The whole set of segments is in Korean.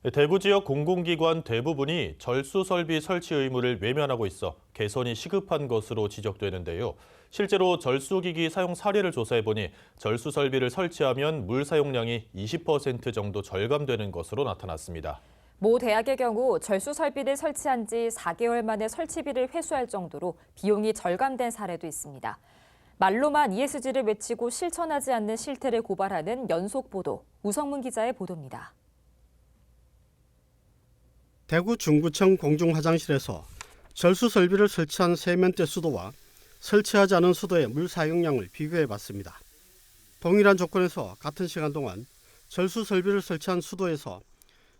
대구 지역 공공기관 대부분이 절수 설비 설치 의무를 외면하고 있어 개선이 시급한 것으로 지적되는데요. 실제로 절수기기 사용 사례를 조사해보니 절수 설비를 설치하면 물 사용량이 20% 정도 절감되는 것으로 나타났습니다. 모 대학의 경우 절수 설비를 설치한 지 4개월 만에 설치비를 회수할 정도로 비용이 절감된 사례도 있습니다. 말로만 ESG를 외치고 실천하지 않는 실태를 고발하는 연속 보도, 우성문 기자의 보도입니다. 대구 중구청 공중화장실에서 절수 설비를 설치한 세면대 수도와 설치하지 않은 수도의 물 사용량을 비교해봤습니다. 동일한 조건에서 같은 시간 동안 절수 설비를 설치한 수도에서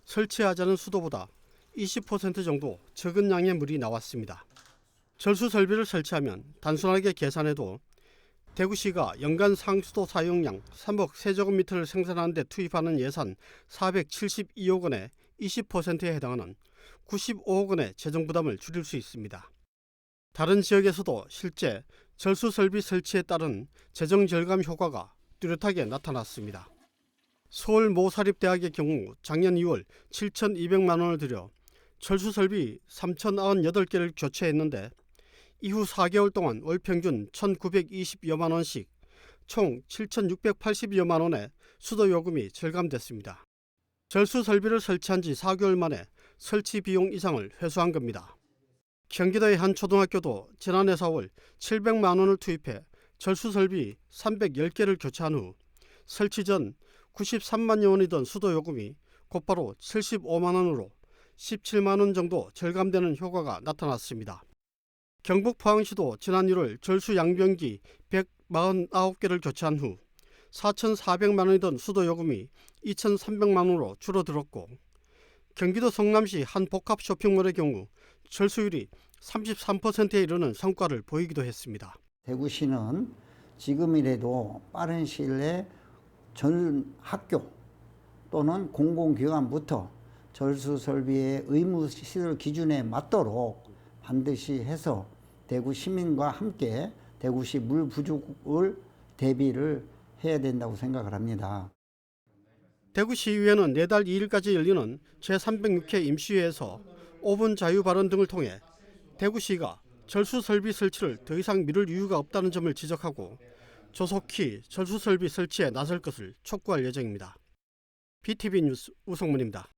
설치하지 않은 수도보다 20% 정도 적은 양의 물이 나왔습니다. 절수 설비를 설치하면 단순하게 계산해도 대구시가 연간 상수도 사용량 3억 세제곱미터를 생산하는 데 투입하는 예산 472억 원의 20%에 해당하는 95억 원의 재정 부담을 줄일 수 있습니다. 다른 지역에서도 실제 절수 설비 설치에 따른 재정 절감 효과가 뚜렷하게 나타났습니다. 서울 모 사립대학의 경우 작년 2월 7,200만 원을 들여 절수 설비 3,098개를 교체했는데 이후 4개월 동안 월 평균 1,920여만 원씩 총 7,680여만 원의 수도 요금이 절감됐습니다. 절수 설비를 설치한 지 4개월 만에 설치 비용 이상을 회수한 겁니다. 경기도의 한 초등학교도 지난해 4월 700만 원을 투입해 절수 설비 310개를 교체한 후 설치 전 93만여 원이던 수도 요금이 곧바로 75만 원으로 17만 원 정도 절감되는 효과가 나타났습니다. 경북 포항시도 지난 1월 절수 양변기 149개를 교체한 후 4,400만 원이던 수도 요금이 2,300만 원으로 줄어들었고 경기도 성남시 한 복합 쇼핑몰의 경우 절수율이 33%에 이르는 성과를 보이기도 했습니다. 대구시는 지금이라도 빠른 시일 내에 전 학교 또는 공공기관부터 절수 설비의 의무 시설 기준에 맞도록 반드시 해서 대구 시민과 함께 대구시 물 부족을 대비를 해야 된다고 생각을 합니다. 대구시의회는 내달 2일까지 열리는 제306회 임시회에서 5분 자유 발언 등을 통해 대구시가 절수 설비 설치를 더 이상 미룰 이유가 없다는 점을 지적하고 조속히 절수 설비 설치에 나설 것을 촉구할 예정입니다. BTV 뉴스 우성문입니다.